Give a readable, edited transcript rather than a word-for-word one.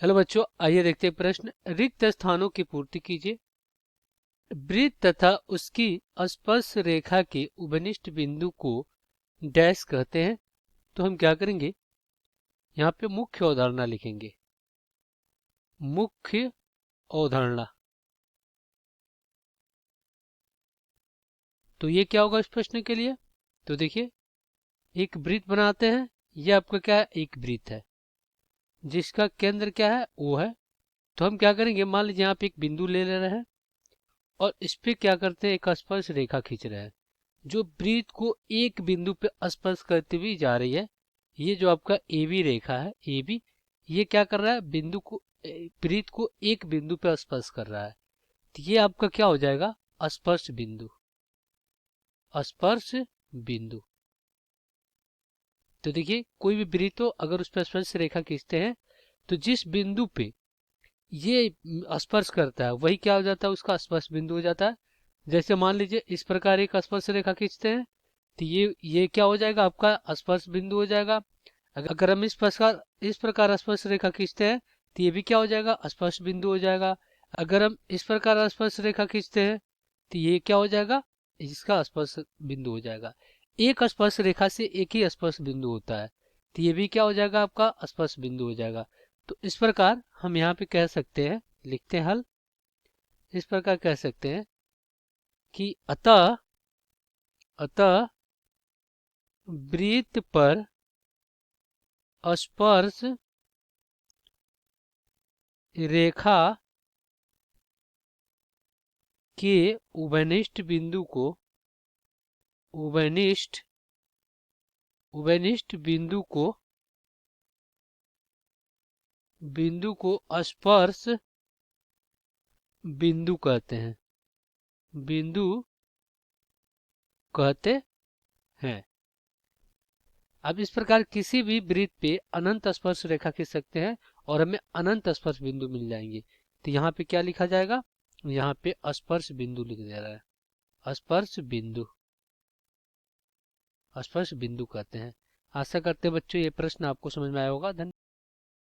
Hello बच्चों, आइए देखते हैं प्रश्न। रिक्त स्थानों की पूर्ति कीजिए। वृत्त तथा उसकी स्पर्श रेखा के उपनिष्ठ बिंदु को डैश कहते हैं। तो हम क्या करेंगे, यहाँ पे मुख्य अवधारणा लिखेंगे। मुख्य अवधारणा। तो ये क्या होगा इस प्रश्न के लिए? तो देखिए, एक वृत्त बनाते हैं। ये आपका क्या है? एक वृत्त है जिसका केंद्र क्या है? वो है। तो हम क्या करेंगे, मान लीजिए यहाँ पे एक बिंदु ले रहे हैं और इस पे क्या करते हैं, एक स्पर्श रेखा खींच रहे हैं जो वृत्त को एक बिंदु पे स्पर्श करती हुई जा रही है। ये जो आपका ए बी रेखा है, ए बी, ये क्या कर रहा है, बिंदु को, वृत्त को एक बिंदु पे स्पर्श कर रहा है। तो ये आपका क्या हो जाएगा? स्पर्श बिंदु। स्पर्श बिंदु। तो देखिए, कोई भी वृत्त हो, अगर उस पर स्पर्श रेखा खींचते हैं तो जिस बिंदु पे ये स्पर्श करता है वही क्या हो जाता है? उसका स्पर्श बिंदु हो जाता है। जैसे मान लीजिए इस प्रकार एक स्पर्श रेखा खींचते हैं तो ये क्या हो जाएगा? आपका स्पर्श बिंदु हो जाएगा। अगर हम इस प्रकार स्पर्श रेखा खींचते हैं तो ये भी क्या हो जाएगा? स्पर्श बिंदु हो जाएगा। अगर हम इस प्रकार स्पर्श रेखा खींचते हैं तो ये क्या हो जाएगा? इसका स्पर्श बिंदु हो जाएगा। एक स्पर्श रेखा से एक ही स्पर्श बिंदु होता है, तो ये भी क्या हो जाएगा? आपका स्पर्श बिंदु हो जाएगा। तो इस प्रकार हम यहाँ पे कह सकते हैं, लिखते हैं हल। इस प्रकार कह सकते हैं कि अतः अतः वृत्त पर स्पर्श रेखा के उभयनिष्ठ बिंदु को उभयनिष्ठ उभयनिष्ठ बिंदु को स्पर्श बिंदु कहते हैं। बिंदु कहते हैं। अब इस प्रकार किसी भी वृत्त पे अनंत स्पर्श रेखा खींच सकते हैं और हमें अनंत स्पर्श बिंदु मिल जाएंगे। तो यहाँ पे क्या लिखा जाएगा? यहाँ पे स्पर्श बिंदु लिख दे रहा है। स्पर्श बिंदु। स्पर्श बिंदु कहते हैं। आशा करते हैं बच्चों ये प्रश्न आपको समझ में आया होगा। धन्यवाद।